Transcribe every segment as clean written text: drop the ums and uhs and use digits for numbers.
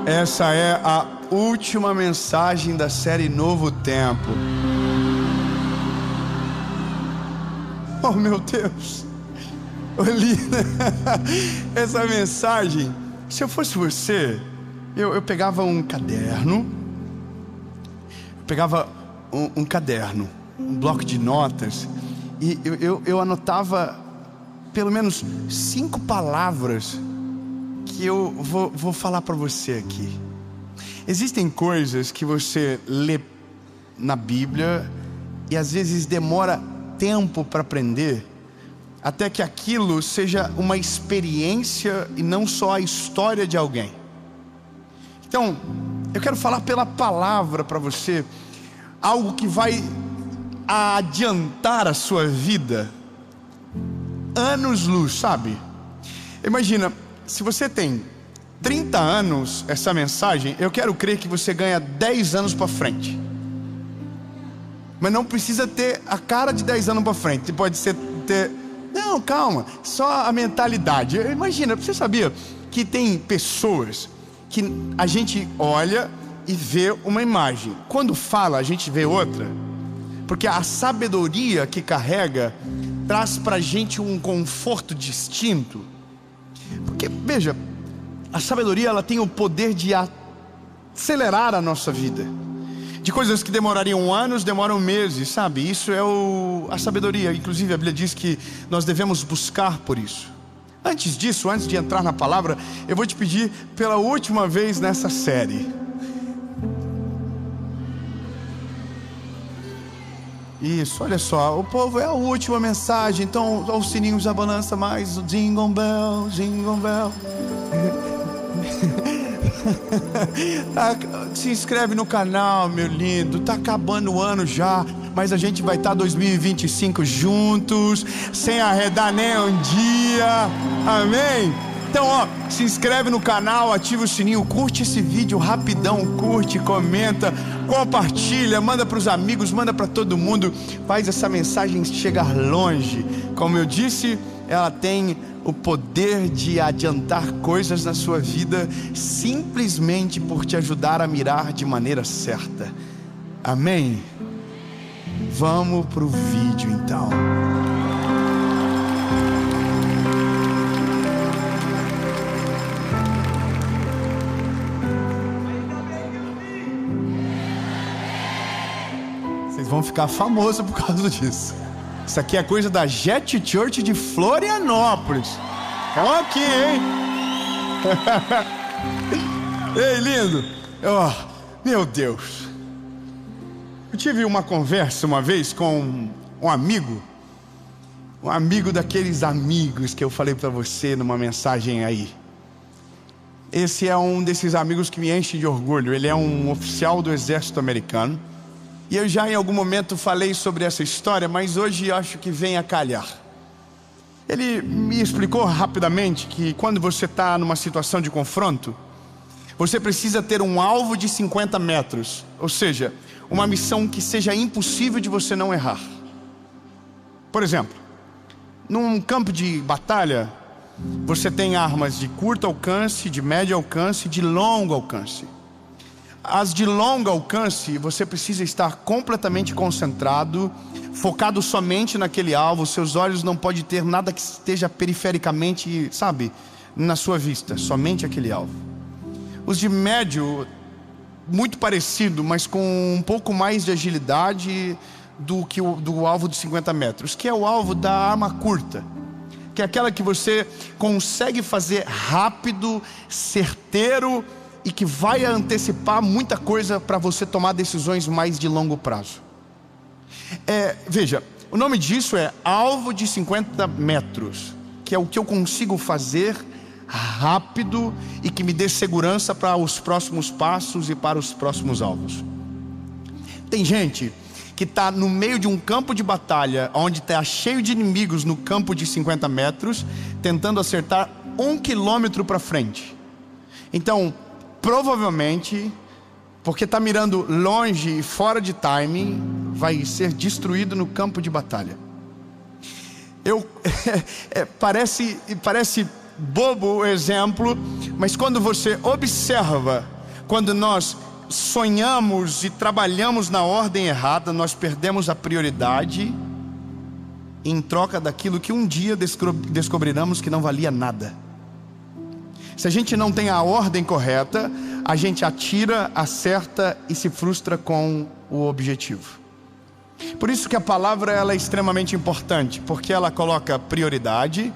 Essa é a última mensagem da série Novo Tempo. Oh, meu Deus. Olina, essa mensagem, se eu fosse você, eu pegava um caderno, um bloco de notas, e eu anotava pelo menos 5 palavras que eu vou falar para você aqui. Existem coisas que você lê na Bíblia e às vezes demora tempo para aprender, até que aquilo seja uma experiência e não só a história de alguém. Então, eu quero falar pela palavra para você algo que vai adiantar a sua vida anos-luz, sabe? Imagina, se você tem 30 anos, essa mensagem, eu quero crer que você ganha 10 anos para frente. Mas não precisa ter a cara de 10 anos para frente. Pode ser ter... Não, calma, só a mentalidade. Imagina, você sabia que tem pessoas que a gente olha e vê uma imagem, quando fala a gente vê outra? Porque a sabedoria que carrega traz pra gente um conforto distinto. Porque, veja, a sabedoria, ela tem o poder de acelerar a nossa vida. De coisas que demorariam anos, demoram meses, sabe? Isso é a sabedoria. Inclusive a Bíblia diz que nós devemos buscar por isso. Antes disso, antes de entrar na palavra, eu vou te pedir pela última vez nessa série. Isso, olha só, o povo é a última mensagem, então os sininhos já balança mais, o jingle bell, jingle bell. Se inscreve no canal, meu lindo. Tá acabando o ano já, mas a gente vai estar 2025 juntos, sem arredar nem um dia. Amém? Então, ó, se inscreve no canal, ativa o sininho, curte esse vídeo rapidão, curte, comenta, compartilha, manda para os amigos, manda para todo mundo. Faz essa mensagem chegar longe. Como eu disse, ela tem o poder de adiantar coisas na sua vida, simplesmente por te ajudar a mirar de maneira certa. Amém? Vamos pro vídeo então. Vocês vão ficar famosos por causa disso. Isso aqui é coisa da Jet Church de Florianópolis. Ok, hein? Ei, lindo. Oh, meu Deus. Eu tive uma conversa uma vez com um amigo daqueles amigos que eu falei para você numa mensagem aí. Esse é um desses amigos que me enche de orgulho. Ele é um oficial do exército americano. E eu já em algum momento falei sobre essa história, mas hoje acho que vem a calhar. Ele me explicou rapidamente que quando você está numa situação de confronto, você precisa ter um alvo de 50 metros. Ou seja, uma missão que seja impossível de você não errar. Por exemplo, num campo de batalha, você tem armas de curto alcance, de médio alcance e de longo alcance. As de longo alcance, você precisa estar completamente concentrado, focado somente naquele alvo. Seus olhos não podem ter nada que esteja perifericamente, sabe, na sua vista, somente aquele alvo. Os de médio, muito parecido, mas com um pouco mais de agilidade do que do alvo de 50 metros, que é o alvo da arma curta, que é aquela que você consegue fazer rápido, certeiro, e que vai antecipar muita coisa para você tomar decisões mais de longo prazo. Veja, o nome disso é alvo de 50 metros, que é o que eu consigo fazer rápido e que me dê segurança para os próximos passos e para os próximos alvos. Tem gente que está no meio de um campo de batalha, onde está cheio de inimigos no campo de 50 metros, tentando acertar 1 quilômetro para frente. Então, provavelmente, porque está mirando longe e fora de timing, vai ser destruído no campo de batalha. Parece bobo o exemplo, mas quando você observa, quando nós sonhamos e trabalhamos na ordem errada, nós perdemos a prioridade em troca daquilo que um dia descobriremos que não valia nada. Se a gente não tem a ordem correta, a gente atira, acerta e se frustra com o objetivo. Por isso que a palavra ela é extremamente importante, porque ela coloca prioridade,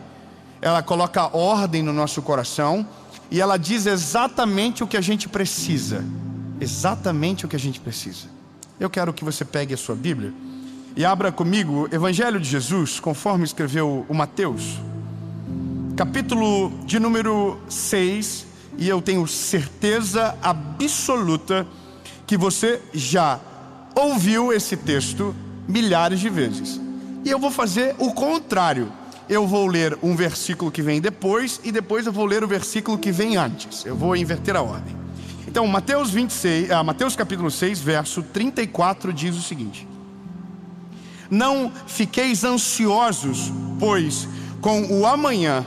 ela coloca ordem no nosso coração e ela diz exatamente o que a gente precisa. Exatamente o que a gente precisa. Eu quero que você pegue a sua Bíblia e abra comigo Evangelho de Jesus, conforme escreveu o Mateus, capítulo de número 6. E eu tenho certeza absoluta que você já ouviu esse texto milhares de vezes. E eu vou fazer o contrário. Eu vou ler um versículo que vem depois e depois eu vou ler o versículo que vem antes. Eu vou inverter a ordem. Então, Mateus capítulo 6, verso 34 diz o seguinte: não fiqueis ansiosos, pois, com o amanhã,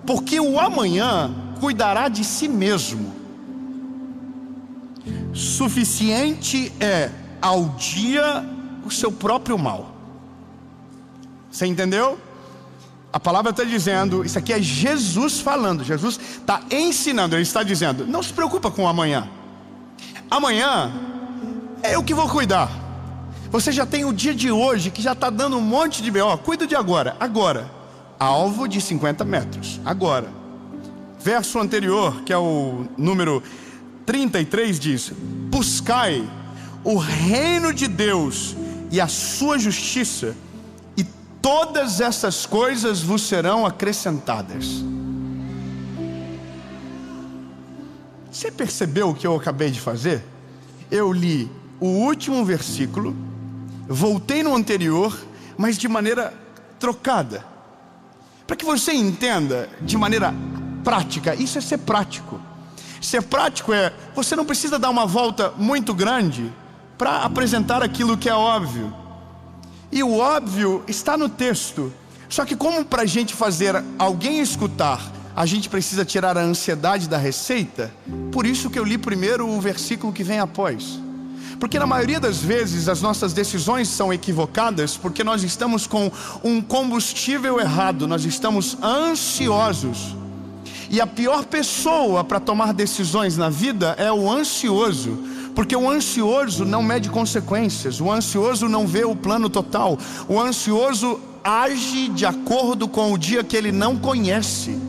porque o amanhã cuidará de si mesmo. Suficiente é ao dia o seu próprio mal. Você entendeu? A palavra está dizendo, isso aqui é Jesus falando. Jesus está ensinando, ele está dizendo: não se preocupa com o amanhã. Amanhã é eu que vou cuidar. Você já tem o dia de hoje que já está dando um monte de B.O. Cuida de agora. Agora, alvo de 50 metros. Agora. Verso anterior, que é o número 33, diz: buscai o reino de Deus e a sua justiça, e todas essas coisas vos serão acrescentadas. Você percebeu o que eu acabei de fazer? Eu li o último versículo, voltei no anterior, mas de maneira trocada, para que você entenda de maneira prática. Isso é ser prático. Ser prático é, você não precisa dar uma volta muito grande para apresentar aquilo que é óbvio. E o óbvio está no texto. Só que como para a gente fazer alguém escutar, a gente precisa tirar a ansiedade da receita, por isso que eu li primeiro o versículo que vem após. Porque na maioria das vezes as nossas decisões são equivocadas, porque nós estamos com um combustível errado, nós estamos ansiosos. E a pior pessoa para tomar decisões na vida é o ansioso, porque o ansioso não mede consequências, o ansioso não vê o plano total, o ansioso age de acordo com o dia que ele não conhece.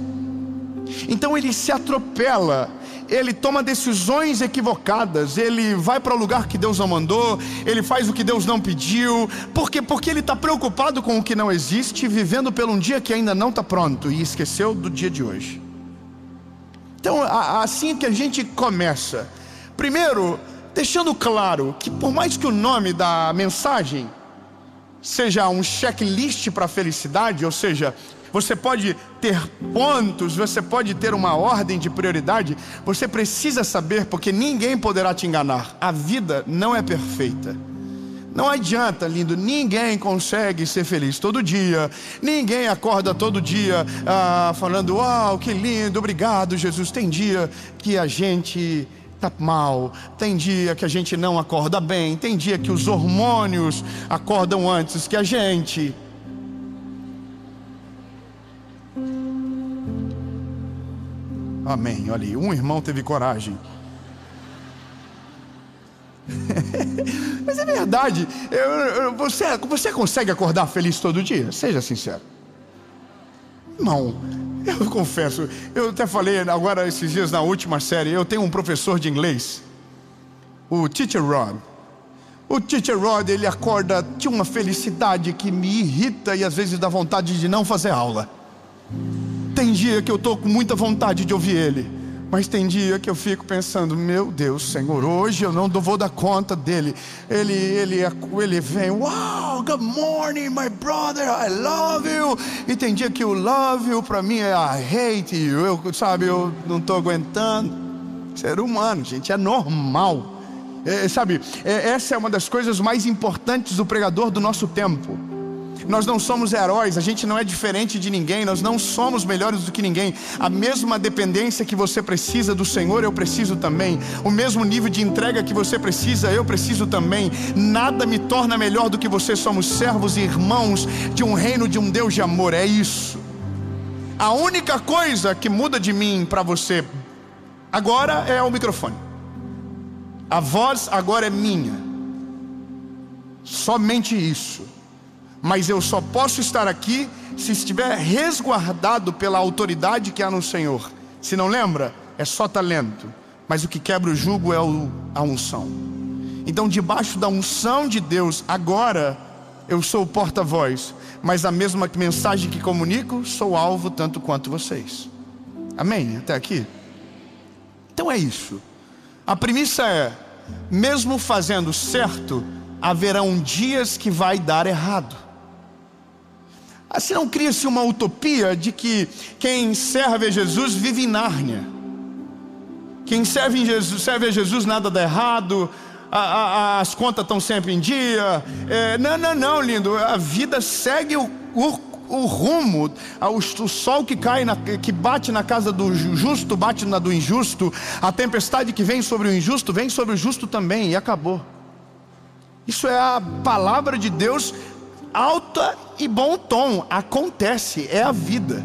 Então ele se atropela, ele toma decisões equivocadas, ele vai para o lugar que Deus não mandou, ele faz o que Deus não pediu. Por quê? Porque ele está preocupado com o que não existe, vivendo por um dia que ainda não está pronto e esqueceu do dia de hoje. Então, assim que a gente começa, primeiro, deixando claro que por mais que o nome da mensagem seja um checklist para a felicidade, ou seja, você pode ter pontos, você pode ter uma ordem de prioridade, você precisa saber, porque ninguém poderá te enganar. A vida não é perfeita. Não adianta, lindo, ninguém consegue ser feliz todo dia. Ninguém acorda todo dia falando: uau, que lindo, obrigado Jesus. Tem dia que a gente está mal, tem dia que a gente não acorda bem, tem dia que os hormônios acordam antes que a gente. Amém, olha aí, um irmão teve coragem. Mas é verdade. Você consegue acordar feliz todo dia? Seja sincero. Não, eu confesso. Eu até falei agora esses dias na última série. Eu tenho um professor de inglês, o Teacher Rod. O Teacher Rod, ele acorda de uma felicidade que me irrita e às vezes dá vontade de não fazer aula. Tem dia que eu estou com muita vontade de ouvir ele, mas tem dia que eu fico pensando: meu Deus, Senhor, hoje eu não vou dar conta dele. Ele vem: wow, good morning my brother, I love you. E tem dia que o love you para mim é I hate you. Eu não estou aguentando. Ser humano, gente, é normal. Essa é uma das coisas mais importantes do pregador do nosso tempo. Nós não somos heróis, a gente não é diferente de ninguém, nós não somos melhores do que ninguém. A mesma dependência que você precisa do Senhor, eu preciso também. O mesmo nível de entrega que você precisa, eu preciso também. Nada me torna melhor do que você. Somos servos e irmãos de um reino, de um Deus de amor, é isso. A única coisa que muda de mim para você agora é o microfone. A voz agora é minha. Somente isso. Mas eu só posso estar aqui se estiver resguardado pela autoridade que há no Senhor. Se não lembra, é só talento. Mas o que quebra o jugo é a unção. Então, debaixo da unção de Deus, agora eu sou o porta-voz. Mas a mesma mensagem que comunico, sou alvo tanto quanto vocês. Amém? Até aqui? Então é isso. A premissa é: mesmo fazendo certo, haverão dias que vai dar errado. Assim não cria-se uma utopia de que quem serve a Jesus vive em Nárnia. Quem serve a Jesus nada dá errado, as contas estão sempre em dia. Não, lindo. A vida segue o rumo. O sol que cai, que bate na casa do justo, bate na do injusto. A tempestade que vem sobre o injusto, vem sobre o justo também, e acabou. Isso é a palavra de Deus, alta e bom tom. Acontece, é a vida.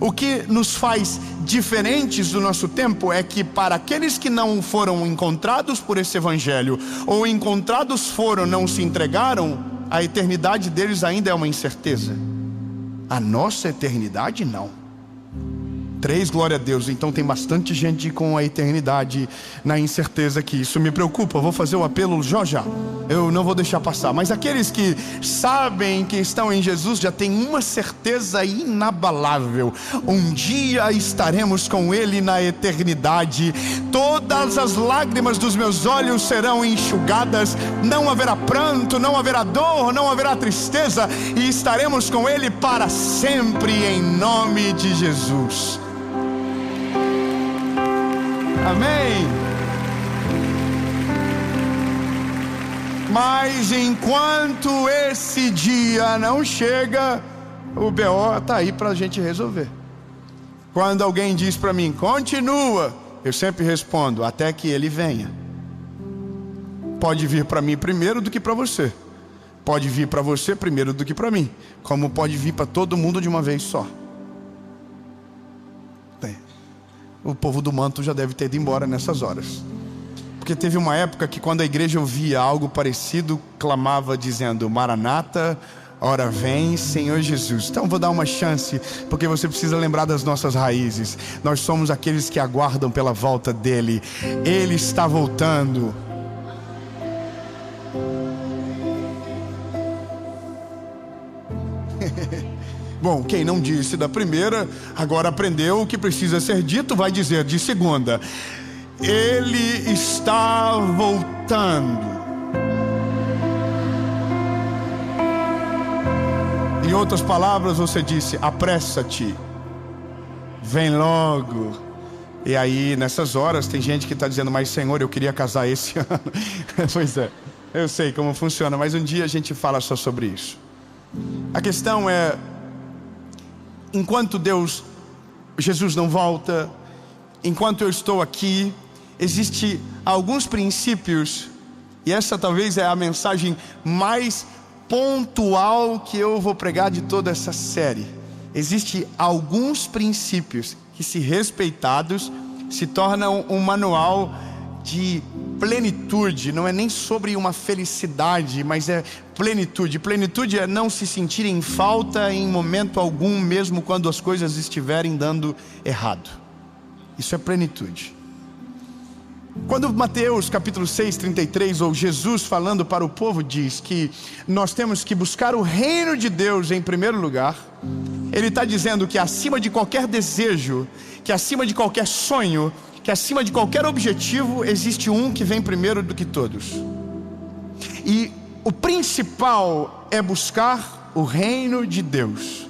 O que nos faz diferentes do nosso tempo é que, para aqueles que não foram encontrados por esse evangelho, ou encontrados foram, não se entregaram, a eternidade deles ainda é uma incerteza. A nossa eternidade não. 3, glória a Deus. Então tem bastante gente com a eternidade na incerteza aqui. Isso me preocupa, eu vou fazer o apelo já. Eu não vou deixar passar. Mas aqueles que sabem que estão em Jesus já têm uma certeza inabalável: um dia estaremos com Ele na eternidade. Todas as lágrimas dos meus olhos serão enxugadas. Não haverá pranto, não haverá dor, não haverá tristeza, e estaremos com Ele para sempre, em nome de Jesus. Amém. Mas enquanto esse dia não chega, o BO está aí para a gente resolver. Quando alguém diz para mim, continua, eu sempre respondo, até que ele venha. Pode vir para mim primeiro do que para você. Pode vir para você primeiro do que para mim. Como pode vir para todo mundo de uma vez só. O povo do manto já deve ter ido embora nessas horas. Porque teve uma época que, quando a igreja ouvia algo parecido, clamava dizendo, Maranata, ora vem, Senhor Jesus. Então vou dar uma chance, porque você precisa lembrar das nossas raízes. Nós somos aqueles que aguardam pela volta dele. Ele está voltando. Bom, quem não disse da primeira, agora aprendeu o que precisa ser dito, vai dizer de segunda. Ele está voltando. Em outras palavras, você disse, apressa-te, vem logo. E aí, nessas horas, tem gente que está dizendo, mas Senhor, eu queria casar esse ano. Pois é, eu sei como funciona, mas um dia a gente fala só sobre isso. A questão é, enquanto Jesus não volta, enquanto eu estou aqui, existem alguns princípios, e essa talvez é a mensagem mais pontual que eu vou pregar de toda essa série. Existem alguns princípios que, se respeitados, se tornam um manual de plenitude. Não é nem sobre uma felicidade, mas é plenitude. Plenitude é não se sentir em falta em momento algum, mesmo quando as coisas estiverem dando errado. Isso é plenitude. Quando Mateus capítulo 6, 33, ou Jesus falando para o povo, diz que nós temos que buscar o reino de Deus em primeiro lugar, ele está dizendo que acima de qualquer desejo, que acima de qualquer sonho, que acima de qualquer objetivo, existe um que vem primeiro do que todos. E o principal é buscar o reino de Deus.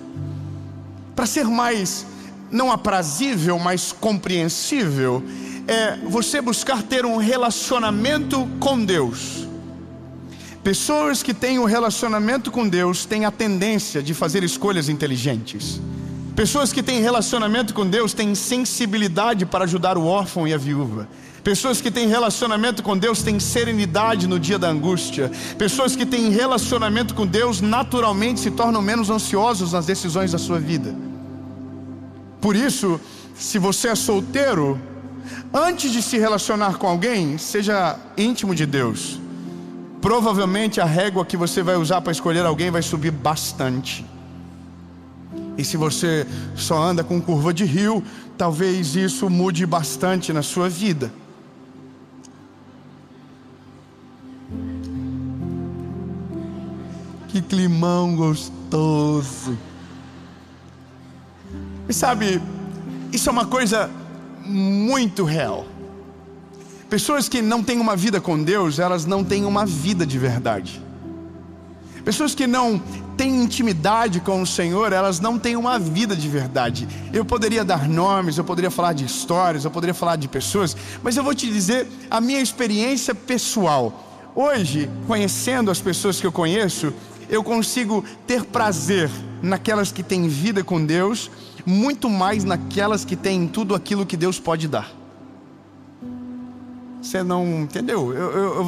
Para ser mais, não aprazível, mas compreensível, é você buscar ter um relacionamento com Deus. Pessoas que têm um relacionamento com Deus têm a tendência de fazer escolhas inteligentes. Pessoas que têm relacionamento com Deus têm sensibilidade para ajudar o órfão e a viúva. Pessoas que têm relacionamento com Deus têm serenidade no dia da angústia. Pessoas que têm relacionamento com Deus naturalmente se tornam menos ansiosos nas decisões da sua vida. Por isso, se você é solteiro, antes de se relacionar com alguém, seja íntimo de Deus. Provavelmente a régua que você vai usar para escolher alguém vai subir bastante. E se você só anda com curva de rio, talvez isso mude bastante na sua vida. Que climão gostoso. E sabe, isso é uma coisa muito real. Pessoas que não têm uma vida com Deus, elas não têm uma vida de verdade. Pessoas que não têm intimidade com o Senhor, elas não têm uma vida de verdade. Eu poderia dar nomes, eu poderia falar de histórias, eu poderia falar de pessoas, mas eu vou te dizer a minha experiência pessoal. Hoje, conhecendo as pessoas que eu conheço, eu consigo ter prazer naquelas que têm vida com Deus, muito mais naquelas que têm tudo aquilo que Deus pode dar. Você não entendeu? Eu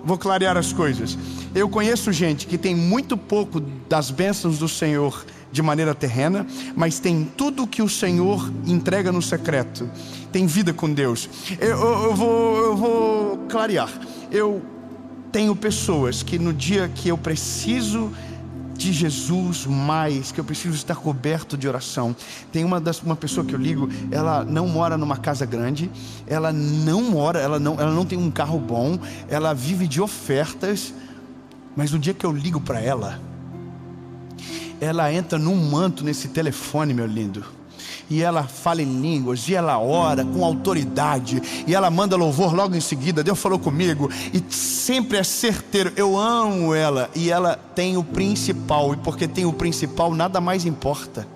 vou clarear as coisas. Eu conheço gente que tem muito pouco das bênçãos do Senhor de maneira terrena, mas tem tudo que o Senhor entrega no secreto. Tem vida com Deus. Eu vou clarear. Eu tenho pessoas que no dia que eu preciso de Jesus mais, que eu preciso estar coberto de oração. Tem uma pessoa que eu ligo, ela não mora numa casa grande, ela não tem um carro bom, ela vive de ofertas, mas no dia que eu ligo para ela entra num manto nesse telefone, meu lindo, e ela fala em línguas, e ela ora com autoridade, e ela manda louvor logo em seguida. Deus falou comigo, e sempre é certeiro. Eu amo ela, e ela tem o principal, e porque tem o principal, nada mais importa.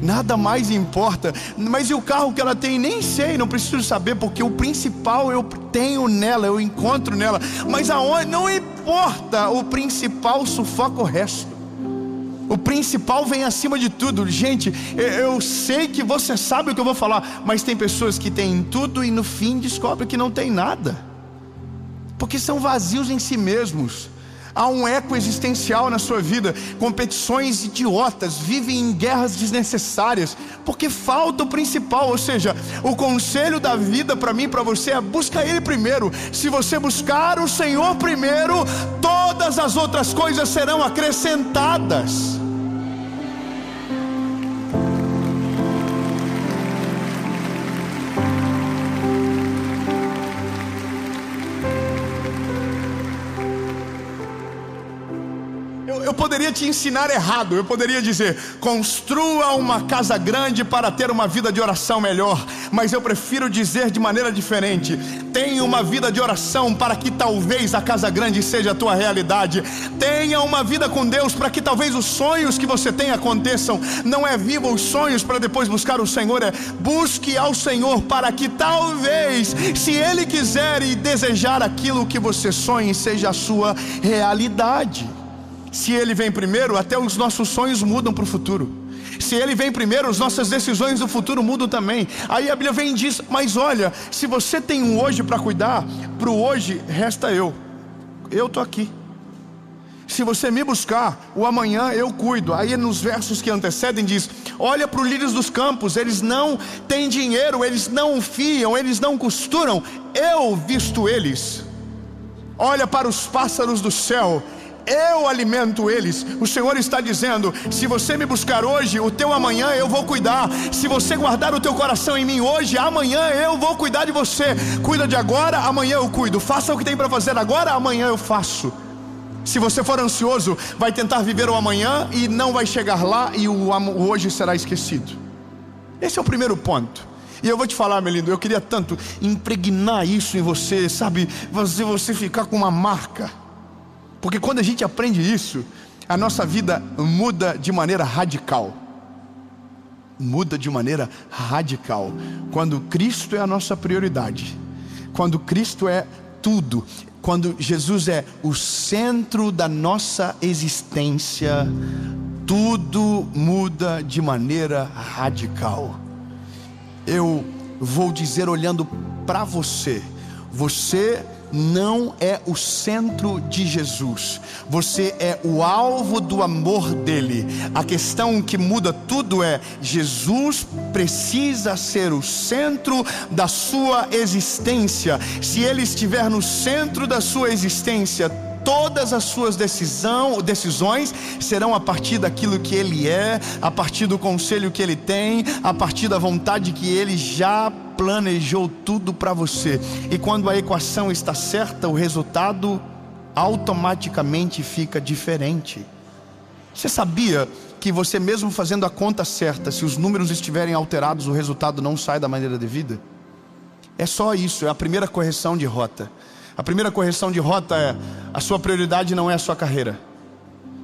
Nada mais importa. Mas e o carro que ela tem? Nem sei, não preciso saber, porque o principal eu tenho nela, eu encontro nela. Mas aonde? Não importa, o principal sufoca o resto. O principal vem acima de tudo. Gente, eu sei que você sabe o que eu vou falar, mas tem pessoas que têm tudo e no fim descobrem que não tem nada, porque são vazios em si mesmos. Há um eco existencial na sua vida, competições idiotas, vivem em guerras desnecessárias, porque falta o principal. Ou seja, o conselho da vida para mim e para você é: busca Ele primeiro. Se você buscar o Senhor primeiro, todas as outras coisas serão acrescentadas. Eu poderia te ensinar errado. Eu poderia dizer: construa uma casa grande para ter uma vida de oração melhor. Mas eu prefiro dizer de maneira diferente: tenha uma vida de oração para que talvez a casa grande seja a tua realidade. Tenha uma vida com Deus para que talvez os sonhos que você tem aconteçam. Não é viva os sonhos para depois buscar o Senhor, é busque ao Senhor para que talvez, se Ele quiser e desejar, aquilo que você sonha seja a sua realidade. Se Ele vem primeiro, até os nossos sonhos mudam para o futuro. Se Ele vem primeiro, as nossas decisões do futuro mudam também. Aí a Bíblia vem e diz: mas olha, se você tem um hoje para cuidar, para o hoje resta eu estou aqui. Se você me buscar, o amanhã eu cuido. Aí nos versos que antecedem diz: olha para os lírios dos campos, eles não têm dinheiro, eles não fiam, eles não costuram, eu visto eles. Olha para os pássaros do céu, eu alimento eles. O Senhor está dizendo: se você me buscar hoje, o teu amanhã eu vou cuidar. Se você guardar o teu coração em mim hoje, amanhã eu vou cuidar de você. Cuida de agora, amanhã eu cuido. Faça o que tem para fazer agora, amanhã eu faço. Se você for ansioso, vai tentar viver o amanhã e não vai chegar lá, e o hoje será esquecido. Esse é o primeiro ponto. E eu vou te falar, meu lindo, eu queria tanto impregnar isso em você, sabe? Você ficar com uma marca. Porque quando a gente aprende isso, a nossa vida muda de maneira radical. Muda de maneira radical. Quando Cristo é a nossa prioridade, quando Cristo é tudo. Quando Jesus é o centro da nossa existência, tudo muda de maneira radical. Eu vou dizer olhando para você, você não é o centro de Jesus, você é o alvo do amor dele. A questão que muda tudo é: Jesus precisa ser o centro da sua existência. Se ele estiver no centro da sua existência, todas as suas decisões serão a partir daquilo que ele é, a partir do conselho que ele tem, a partir da vontade que ele já planejou tudo para você. E quando a equação está certa, o resultado automaticamente fica diferente. Você sabia que você mesmo fazendo a conta certa, se os números estiverem alterados, o resultado não sai da maneira devida? É só isso, é a primeira correção de rota. A primeira correção de rota é: a sua prioridade não é a sua carreira,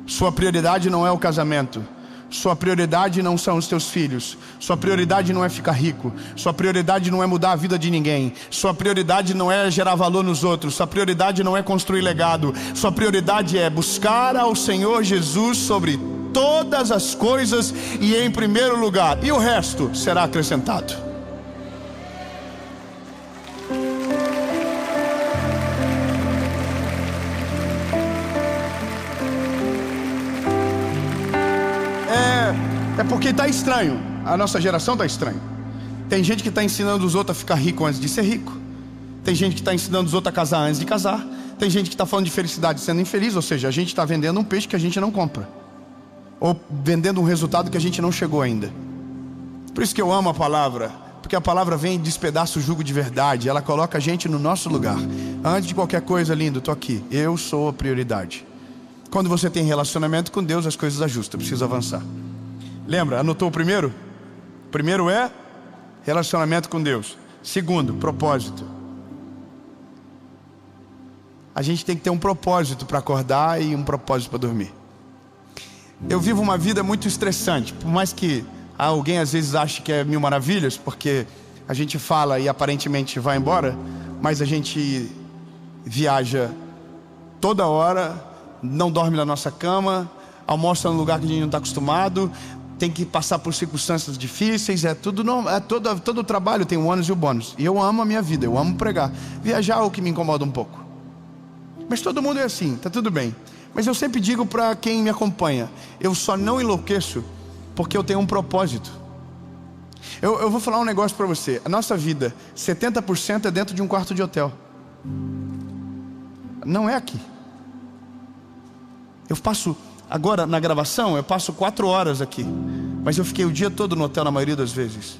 sua prioridade não é o casamento, sua prioridade não são os teus filhos, sua prioridade não é ficar rico, sua prioridade não é mudar a vida de ninguém, sua prioridade não é gerar valor nos outros, sua prioridade não é construir legado, sua prioridade é buscar ao Senhor Jesus sobre todas as coisas e em primeiro lugar, e o resto será acrescentado. É porque está estranho, a nossa geração está estranha. Tem gente que está ensinando os outros a ficar rico antes de ser rico. Tem gente que está ensinando os outros a casar antes de casar. Tem gente que está falando de felicidade sendo infeliz. Ou seja, a gente está vendendo um peixe que a gente não compra, ou vendendo um resultado que a gente não chegou ainda. Por isso que eu amo a palavra, porque a palavra vem e despedaça o jugo de verdade. Ela coloca a gente no nosso lugar. Antes de qualquer coisa, lindo, estou aqui, eu sou a prioridade. Quando você tem relacionamento com Deus, as coisas ajustam, precisa avançar. Lembra, anotou o primeiro? O primeiro é relacionamento com Deus. Segundo, propósito. A gente tem que ter um propósito para acordar e um propósito para dormir. Eu vivo uma vida muito estressante. Por mais que alguém às vezes ache que é mil maravilhas, porque a gente fala e aparentemente vai embora, mas a gente viaja toda hora, não dorme na nossa cama, almoça num lugar que a gente não está acostumado, tem que passar por circunstâncias difíceis, todo o trabalho tem o ônus e o bônus. E eu amo a minha vida, eu amo pregar. Viajar é o que me incomoda um pouco. Mas todo mundo é assim, tá tudo bem. Mas eu sempre digo para quem me acompanha: eu só não enlouqueço porque eu tenho um propósito. Eu vou falar um negócio para você. A nossa vida, 70% é dentro de um quarto de hotel. Não é aqui. Eu passo... Agora, na gravação, eu passo 4 horas aqui, mas eu fiquei o dia todo no hotel na maioria das vezes.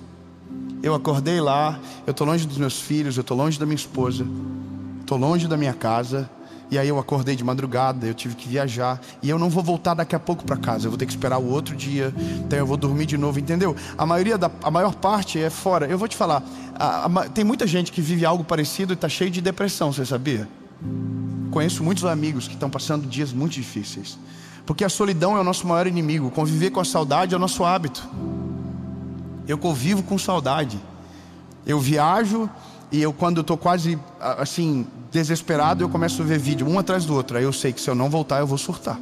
Eu acordei lá, eu estou longe dos meus filhos, eu estou longe da minha esposa, estou longe da minha casa. E aí eu acordei de madrugada, eu tive que viajar, e eu não vou voltar daqui a pouco para casa, eu vou ter que esperar o outro dia, então eu vou dormir de novo, entendeu? A maior parte é fora. Eu vou te falar, tem muita gente que vive algo parecido e está cheio de depressão, você sabia? Conheço muitos amigos que estão passando dias muito difíceis. Porque a solidão é o nosso maior inimigo. Conviver com a saudade é o nosso hábito. Eu convivo com saudade. Eu viajo e eu, quando estou quase assim desesperado, eu começo a ver vídeo um atrás do outro. Aí eu sei que se eu não voltar, eu vou surtar.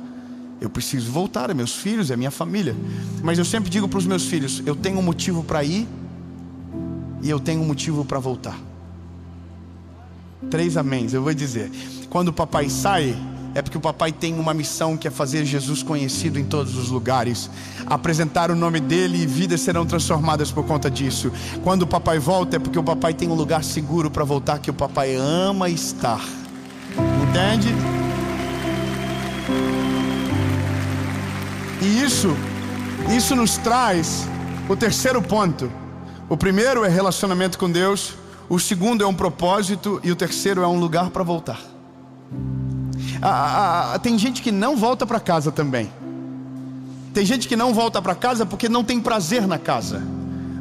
Eu preciso voltar, é meus filhos, é minha família. Mas eu sempre digo para os meus filhos: eu tenho um motivo para ir e eu tenho um motivo para voltar. 3 améns, eu vou dizer. Quando o papai sai, é porque o papai tem uma missão, que é fazer Jesus conhecido em todos os lugares, apresentar o nome dele, e vidas serão transformadas por conta disso. Quando o papai volta, é porque o papai tem um lugar seguro para voltar, que o papai ama estar. Entende? E isso nos traz o terceiro ponto. O primeiro é relacionamento com Deus, o segundo é um propósito, e o terceiro é um lugar para voltar. Tem gente que não volta para casa também. Tem gente que não volta para casa porque não tem prazer na casa,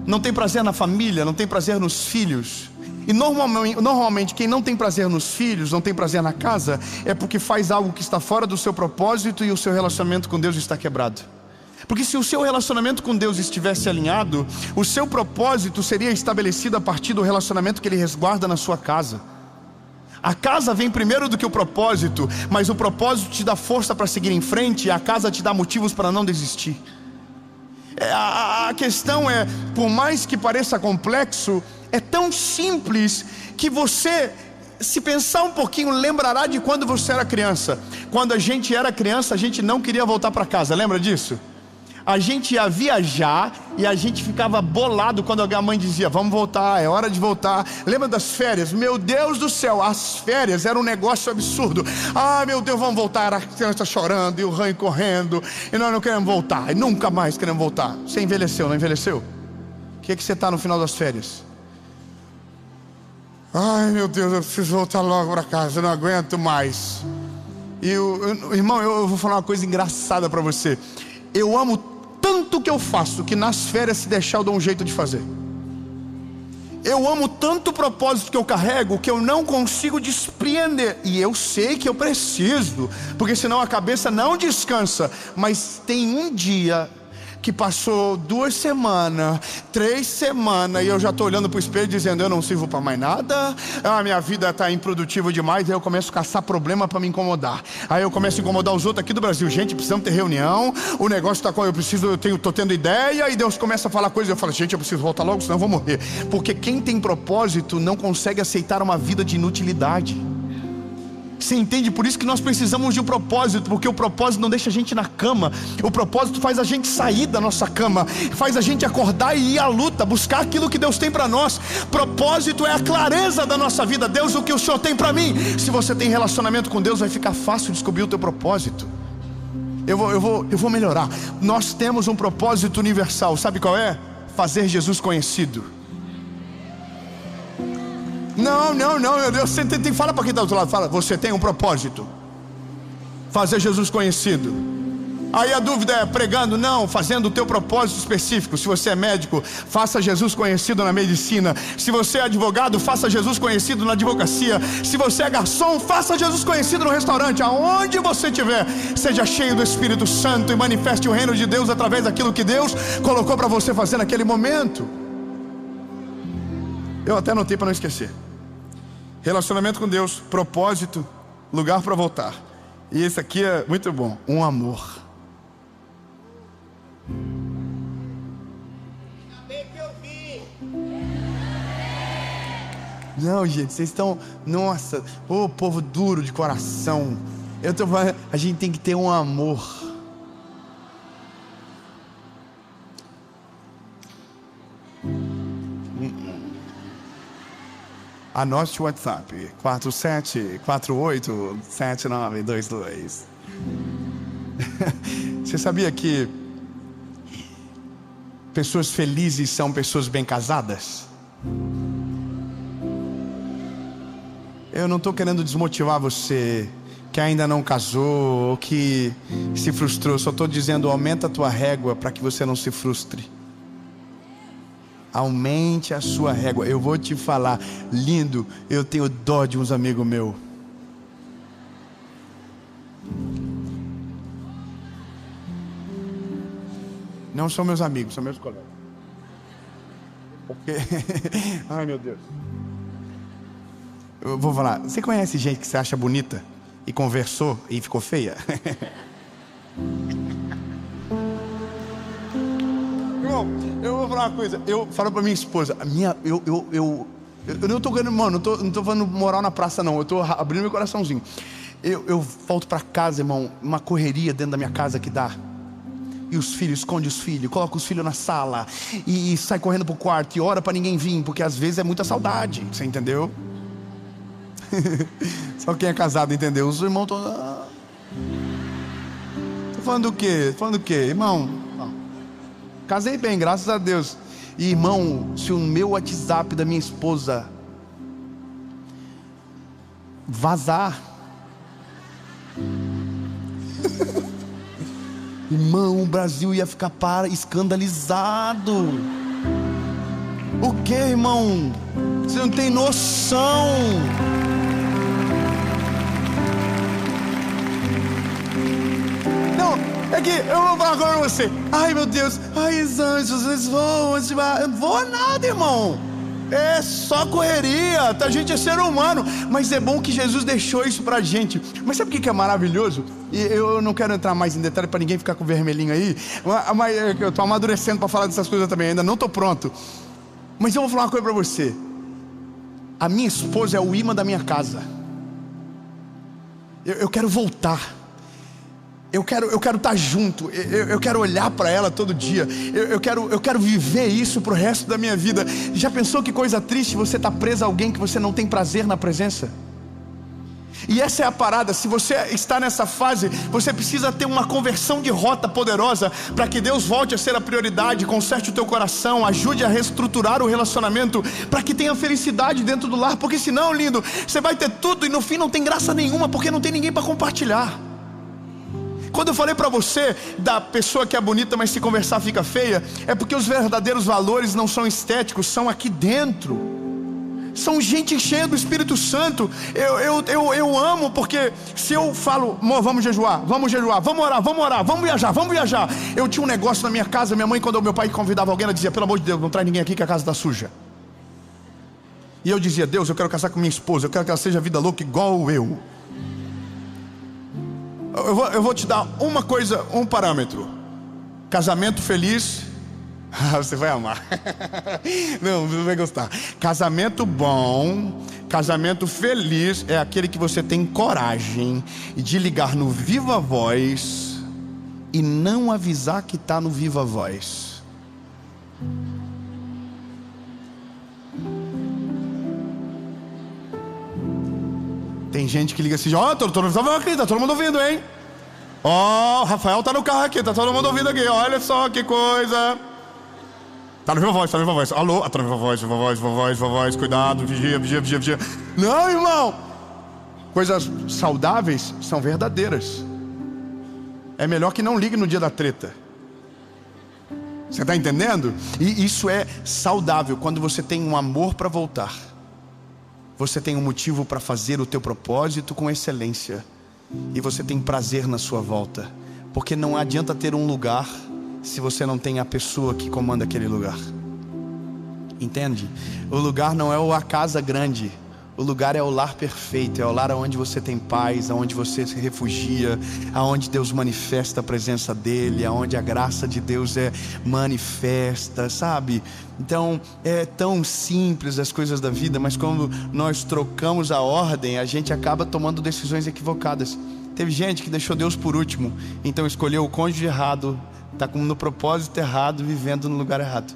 não tem prazer na família, não tem prazer nos filhos. E normalmente quem não tem prazer nos filhos, não tem prazer na casa, é porque faz algo que está fora do seu propósito, e o seu relacionamento com Deus está quebrado. Porque se o seu relacionamento com Deus estivesse alinhado, o seu propósito seria estabelecido a partir do relacionamento que Ele resguarda na sua casa. A casa vem primeiro do que o propósito, mas o propósito te dá força para seguir em frente, e a casa te dá motivos para não desistir. A questão é, por mais que pareça complexo, é tão simples que você, se pensar um pouquinho, lembrará de quando você era criança. Quando a gente era criança, a gente não queria voltar para casa, lembra disso? A gente ia viajar e a gente ficava bolado quando a mãe dizia: vamos voltar, é hora de voltar. Lembra das férias? Meu Deus do céu, as férias eram um negócio absurdo. Ah, meu Deus, vamos voltar. A criança chorando e o ranho correndo, e nós não queremos voltar, e nunca mais queremos voltar. Você envelheceu, não envelheceu? O que é que você está no final das férias? Ai, meu Deus, eu preciso voltar logo para casa, eu não aguento mais. Irmão, eu vou falar uma coisa engraçada para você. Eu amo tanto que eu faço, que nas férias, se deixar, eu dou um jeito de fazer. Eu amo tanto o propósito que eu carrego, que eu não consigo despreender. E eu sei que eu preciso, porque senão a cabeça não descansa. Mas tem um dia que passou 2 semanas, 3 semanas, e eu já estou olhando para o espelho dizendo: eu não sirvo para mais nada, a minha vida está improdutiva demais. Aí eu começo a caçar problema para me incomodar. Aí eu começo a incomodar os outros aqui do Brasil: gente, precisamos ter reunião, o negócio está com estou tendo ideia. E Deus começa a falar coisas, eu falo: gente, eu preciso voltar logo, senão eu vou morrer. Porque quem tem propósito não consegue aceitar uma vida de inutilidade. Você entende? Por isso que nós precisamos de um propósito, porque o propósito não deixa a gente na cama. O propósito faz a gente sair da nossa cama, faz a gente acordar e ir à luta, buscar aquilo que Deus tem para nós. Propósito é a clareza da nossa vida. Deus, o que o Senhor tem para mim? Se você tem relacionamento com Deus, vai ficar fácil descobrir o teu propósito. Eu vou melhorar. Nós temos um propósito universal, sabe qual é? Fazer Jesus conhecido. Não, meu Deus, você tem, fala para quem está do outro lado, fala: você tem um propósito, fazer Jesus conhecido. Aí a dúvida é: pregando? Não, fazendo o teu propósito específico. Se você é médico, faça Jesus conhecido na medicina. Se você é advogado, faça Jesus conhecido na advocacia. Se você é garçom, faça Jesus conhecido no restaurante. Aonde você estiver, seja cheio do Espírito Santo e manifeste o reino de Deus através daquilo que Deus colocou para você fazer naquele momento. Eu até anotei para não esquecer: relacionamento com Deus, propósito, lugar para voltar. E esse aqui é muito bom: um amor. Não, gente, vocês estão, nossa, ô povo duro de coração. Eu tô falando, a gente tem que ter um amor. Anote o WhatsApp: 47487922. Você sabia que pessoas felizes são pessoas bem casadas? Eu não estou querendo desmotivar você que ainda não casou ou que se frustrou. Só estou dizendo: aumenta a tua régua para que você não se frustre. Aumente a sua régua. Eu vou te falar, lindo, eu tenho dó de uns amigos meus. Não são meus amigos, são meus colegas. Porque, ai meu Deus. Eu vou falar: você conhece gente que você acha bonita e conversou e ficou feia? Eu vou falar uma coisa. Eu falo pra minha esposa: eu não tô ganhando, mano, não tô falando moral na praça, não. Eu tô abrindo meu coraçãozinho. Eu volto pra casa, irmão, uma correria dentro da minha casa que dá. E os filhos, esconde os filhos, coloca os filhos na sala e sai correndo pro quarto e ora pra ninguém vir, porque às vezes é muita saudade. Você entendeu? Só quem é casado entendeu. Os irmãos estão... Tô falando do quê? Falando do quê, irmão? Casei bem, graças a Deus. E, irmão, se o meu WhatsApp da minha esposa vazar, irmão, o Brasil ia ficar escandalizado. O que, irmão? Você não tem noção. Não, é que eu vou falar agora pra você. Ai, meu Deus, ai, os anjos, eles voam. Eu não vou nada, irmão. É só correria, a gente é ser humano. Mas é bom que Jesus deixou isso pra gente. Mas sabe o que é maravilhoso? E eu não quero entrar mais em detalhe para ninguém ficar com vermelhinho aí, mas eu tô amadurecendo para falar dessas coisas também, ainda não tô pronto. Mas eu vou falar uma coisa para você. A minha esposa é o imã da minha casa. Eu quero voltar. Eu quero estar junto. Eu quero olhar para ela todo dia. Eu quero viver isso pro resto da minha vida. Já pensou que coisa triste você estar preso a alguém que você não tem prazer na presença? E essa é a parada. Se você está nessa fase, você precisa ter uma conversão de rota poderosa para que Deus volte a ser a prioridade, conserte o teu coração, ajude a reestruturar o relacionamento, para que tenha felicidade dentro do lar. Porque senão, lindo, você vai ter tudo e no fim não tem graça nenhuma, porque não tem ninguém para compartilhar. Quando eu falei para você da pessoa que é bonita, mas se conversar fica feia, é porque os verdadeiros valores não são estéticos, são aqui dentro. São gente cheia do Espírito Santo. Eu amo, porque se eu falo, amor, vamos jejuar, vamos orar, vamos viajar. Eu tinha um negócio na minha casa, minha mãe, quando o meu pai convidava alguém, ela dizia, pelo amor de Deus, não traz ninguém aqui que a casa está suja. E eu dizia, Deus, eu quero casar com minha esposa, eu quero que ela seja vida louca igual eu. Eu vou te dar uma coisa, um parâmetro. Casamento feliz. Você vai amar. Não, você vai gostar. Casamento bom, casamento feliz é aquele que você tem coragem de ligar no Viva Voz e não avisar que está no Viva Voz. Tem gente que liga assim, ó, tô aqui, tá todo mundo ouvindo, hein? Ó, Rafael tá no carro aqui, tá todo mundo ouvindo aqui, olha só que coisa. Tá no Viva Voz, alô, tá no Viva Voz, cuidado, vigia. Não, irmão, coisas saudáveis são verdadeiras. É melhor que não ligue no dia da treta. Você tá entendendo? E isso é saudável, quando você tem um amor para voltar. Você tem um motivo para fazer o teu propósito com excelência. E você tem prazer na sua volta. Porque não adianta ter um lugar se você não tem a pessoa que comanda aquele lugar. Entende? O lugar não é a casa grande. O lugar é o lar perfeito. É o lar onde você tem paz, onde você se refugia, onde Deus manifesta a presença dEle, onde a graça de Deus é manifesta, sabe? Então é tão simples as coisas da vida, mas quando nós trocamos a ordem, a gente acaba tomando decisões equivocadas. Teve gente que deixou Deus por último, então escolheu o cônjuge errado, está no propósito errado, vivendo no lugar errado.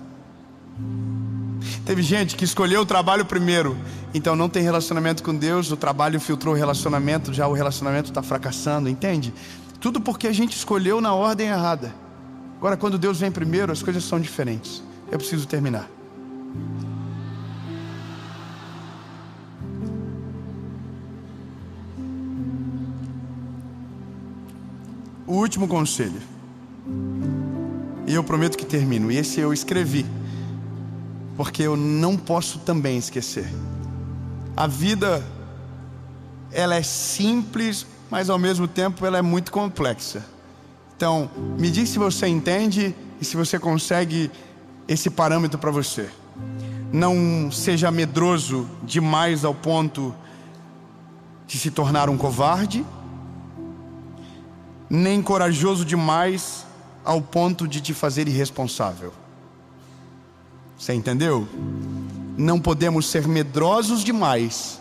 Teve gente que escolheu o trabalho primeiro, então não tem relacionamento com Deus, o trabalho filtrou o relacionamento, já o relacionamento está fracassando, entende? Tudo porque a gente escolheu na ordem errada. Agora, quando Deus vem primeiro, as coisas são diferentes. Eu preciso terminar. O último conselho, e eu prometo que termino, e esse eu escrevi, porque eu não posso também esquecer. A vida, ela é simples, mas ao mesmo tempo ela é muito complexa. Então, me diz se você entende e se você consegue esse parâmetro para você. Não seja medroso demais ao ponto de se tornar um covarde, nem corajoso demais ao ponto de te fazer irresponsável. Você entendeu? Não podemos ser medrosos demais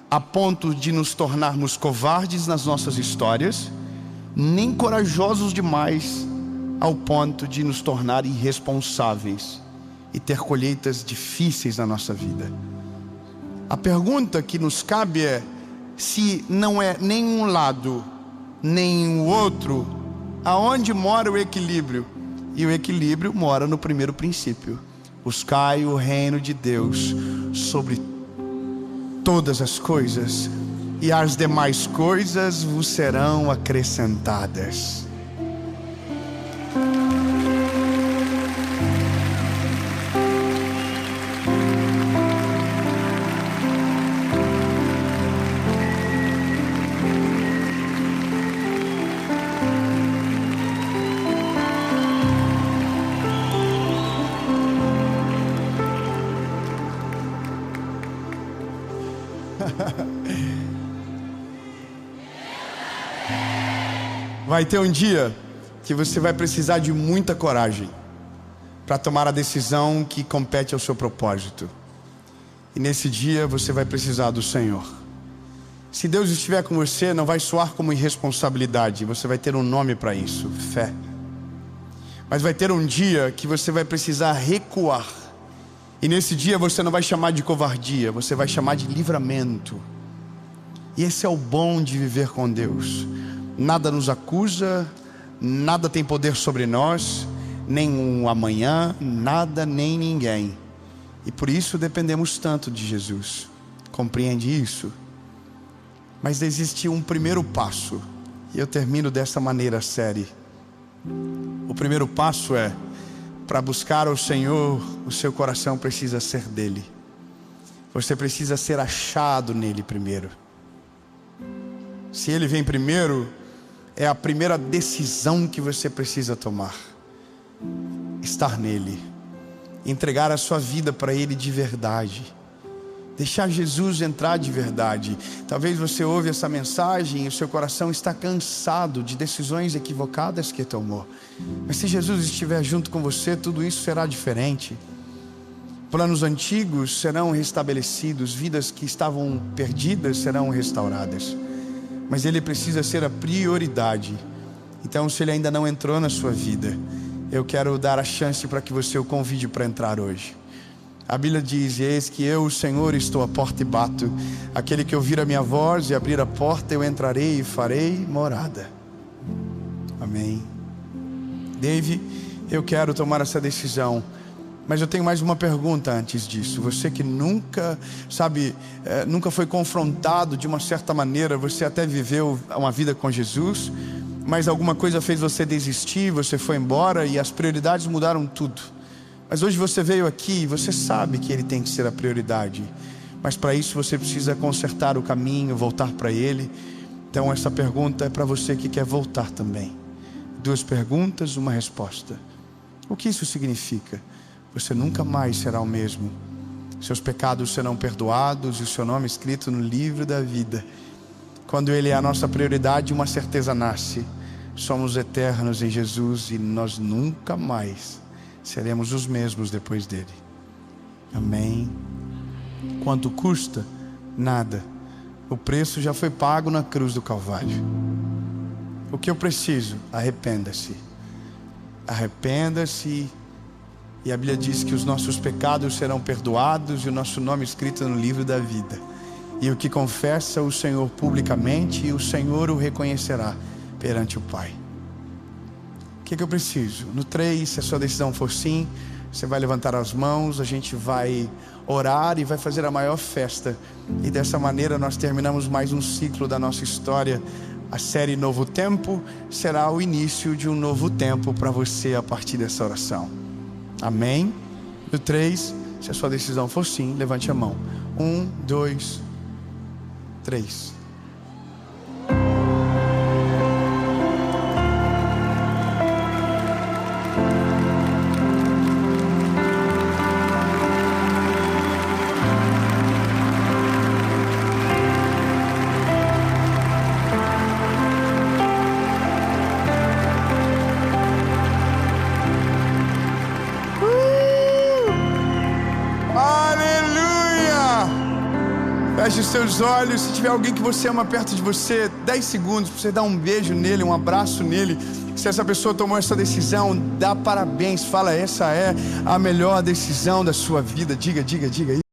a ponto de nos tornarmos covardes nas nossas histórias, nem corajosos demais ao ponto de nos tornar irresponsáveis e ter colheitas difíceis na nossa vida. A pergunta que nos cabe é: se não é nem um lado nem o outro, aonde mora o equilíbrio? E o equilíbrio mora no primeiro princípio: buscai o reino de Deus sobre todas as coisas, e as demais coisas vos serão acrescentadas. Vai ter um dia que você vai precisar de muita coragem para tomar a decisão que compete ao seu propósito. E nesse dia você vai precisar do Senhor. Se Deus estiver com você, não vai soar como irresponsabilidade. Você vai ter um nome para isso: fé. Mas vai ter um dia que você vai precisar recuar. E nesse dia você não vai chamar de covardia, você vai chamar de livramento. E esse é o bom de viver com Deus. Nada nos acusa, nada tem poder sobre nós, nem um amanhã, nada nem ninguém. E por isso dependemos tanto de Jesus. Compreende isso? Mas existe um primeiro passo, e eu termino dessa maneira a série. O primeiro passo é: para buscar o Senhor, o seu coração precisa ser dele. Você precisa ser achado nele primeiro. Se ele vem primeiro, é a primeira decisão que você precisa tomar: estar nele, entregar a sua vida para ele de verdade, deixar Jesus entrar de verdade. Talvez você ouve essa mensagem e o seu coração está cansado de decisões equivocadas que tomou. Mas se Jesus estiver junto com você, tudo isso será diferente. Planos antigos serão restabelecidos, vidas que estavam perdidas serão restauradas. Mas ele precisa ser a prioridade. Então, se ele ainda não entrou na sua vida, eu quero dar a chance para que você o convide para entrar hoje. A Bíblia diz: eis que eu, o Senhor, estou à porta e bato. Aquele que ouvir a minha voz e abrir a porta, eu entrarei e farei morada. Amém. Dave, eu quero tomar essa decisão. Mas eu tenho mais uma pergunta antes disso. Você que nunca, nunca foi confrontado de uma certa maneira, você até viveu uma vida com Jesus, mas alguma coisa fez você desistir, você foi embora e as prioridades mudaram tudo. Mas hoje você veio aqui e você sabe que ele tem que ser a prioridade. Mas para isso você precisa consertar o caminho, voltar para ele. Então essa pergunta é para você que quer voltar também. 2 perguntas, uma resposta. O que isso significa? Você nunca mais será o mesmo. Seus pecados serão perdoados e o seu nome escrito no livro da vida. Quando ele é a nossa prioridade, uma certeza nasce: somos eternos em Jesus e nós nunca mais seremos os mesmos depois dele. Amém. Quanto custa? Nada. O preço já foi pago na cruz do Calvário. O que eu preciso? Arrependa-se. Arrependa-se. E a Bíblia diz que os nossos pecados serão perdoados e o nosso nome escrito no livro da vida. E o que confessa o Senhor publicamente, o Senhor o reconhecerá perante o Pai. O que eu preciso? No 3, se a sua decisão for sim, você vai levantar as mãos, a gente vai orar e vai fazer a maior festa. E dessa maneira nós terminamos mais um ciclo da nossa história. A série Novo Tempo será o início de um novo tempo para você a partir dessa oração. Amém? No 3, se a sua decisão for sim, levante a mão. 1, 2, 3. Feche os seus olhos. Se tiver alguém que você ama perto de você, 10 segundos para você dar um beijo nele, um abraço nele. Se essa pessoa tomou essa decisão, dá parabéns. Fala: essa é a melhor decisão da sua vida. Diga aí.